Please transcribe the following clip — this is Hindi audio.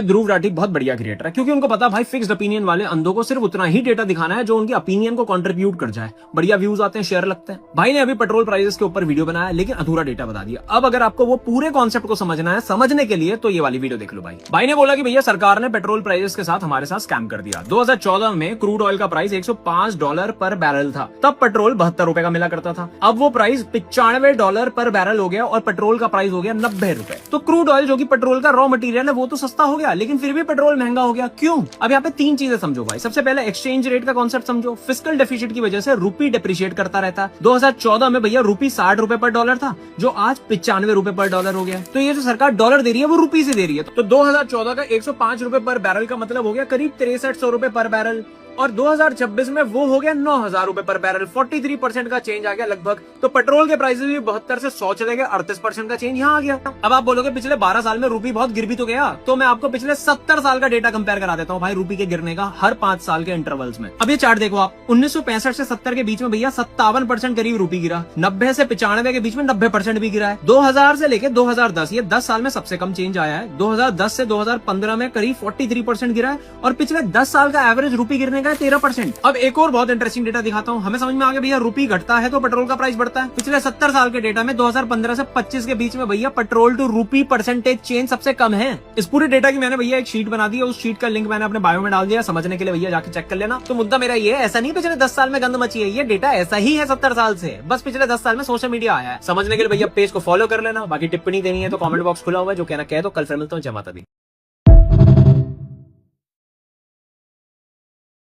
ध्रुव राठी बहुत बढ़िया क्रिएटर है क्योंकि उनको पता भाई फिक्स्ड ओपिनियन वाले अंधों को सिर्फ उतना ही डेटा दिखाना है जो उनकी ओपिनियन को कंट्रीब्यूट कर जाए। बढ़िया व्यूज आते हैं, शेयर लगते हैं। भाई ने अभी पेट्रोल प्राइसेस के ऊपर वीडियो बनाया लेकिन अधूरा डेटा बता दिया। अब अगर आपको वो पूरे कॉन्सेप्ट को समझना है, समझने के लिए तो ये वाली वीडियो देख लो। भाई ने बोला कि भैया सरकार ने पेट्रोल प्राइसेस के साथ हमारे साथ स्कैम कर दिया। 2014 में क्रूड ऑयल का प्राइस $105 पर बैरल था, तब पेट्रोल ₹72 का मिला करता था। अब वो प्राइस $95 पर बैरल हो गया और पेट्रोल का प्राइस हो गया ₹90। तो क्रूड ऑयल जो कि पेट्रोल का रॉ मटेरियल है वो तो सस्ता हो गया, लेकिन फिर भी पेट्रोल महंगा हो गया। क्यों? अब यहाँ पे तीन चीजें समझो भाई। सबसे पहले एक्सचेंज रेट का कॉन्सेप्ट समझो। फिस्कल डेफिसिट की वजह से रूपी डिप्रिशिएट करता रहता है। 2014 में भैया रूपी ₹60 पर डॉलर था, जो आज ₹95 पर डॉलर हो गया। तो ये जो सरकार डॉलर दे रही है वो रूपी से दे रही है। तो 2014 का ₹105 पर बैरल का मतलब हो गया करीब ₹6300 पर बैरल, और 2026 में वो हो गया ₹9000 पर बैरल। 43% का चेंज आ गया लगभग। तो पेट्रोल के प्राइसेस भी 72 से 100 चले गए, 38% का चेंज यहाँ आ गया। अब आप बोलोगे पिछले 12 साल में रूपी बहुत गिर भी तो गया, तो मैं आपको पिछले 70 साल का डेटा कंपेयर करा देता हूँ भाई, रूपी के गिरने का हर 5 साल के इंटरवल्स में। अब ये चार्ट देखो आप, 1965 से 70 के बीच में भैया 57% करीब रूपी गिरा। 90 से 95 के बीच में 90% भी गिरा है। 2000 से लेके 2010 ये 10 साल में सबसे कम चेंज आया है। 2010 से 2015 में करीब 43% गिरा है, और पिछले 10 साल का एवरेज रूपी गिरने का 13%। अब एक और बहुत इंटरेस्टिंग डेटा दिखाता हूँ। हमें समझ में आ गया भैया रूपी घटता है तो पेट्रोल का प्राइस बढ़ता है। पिछले 70 साल के डेटा में 2015 से 25 के बीच में भैया पेट्रोल टू रूपी परसेंटेज चेंज सबसे कम है। इस पूरे डेटा की मैंने भैया एक शीट बना दी है, उस शीट का लिंक मैंने अपने बायो में डाल दिया। समझने के लिए भैया जाके चेक कर लेना। तो मुद्दा मेरा ये है, ऐसा नहीं पिछले 10 साल में गंद मची है, ये डेटा ऐसा ही है 70 साल से, बस पिछले 10 साल में सोशल मीडिया आया है। समझने के लिए भैया पेज को फॉलो कर लेना। बाकी टिप्पणी देनी है तो कमेंट बॉक्स खुला हुआ है, जो कहना कह दो। कल फिर मिलता हूँ। जय माता दी।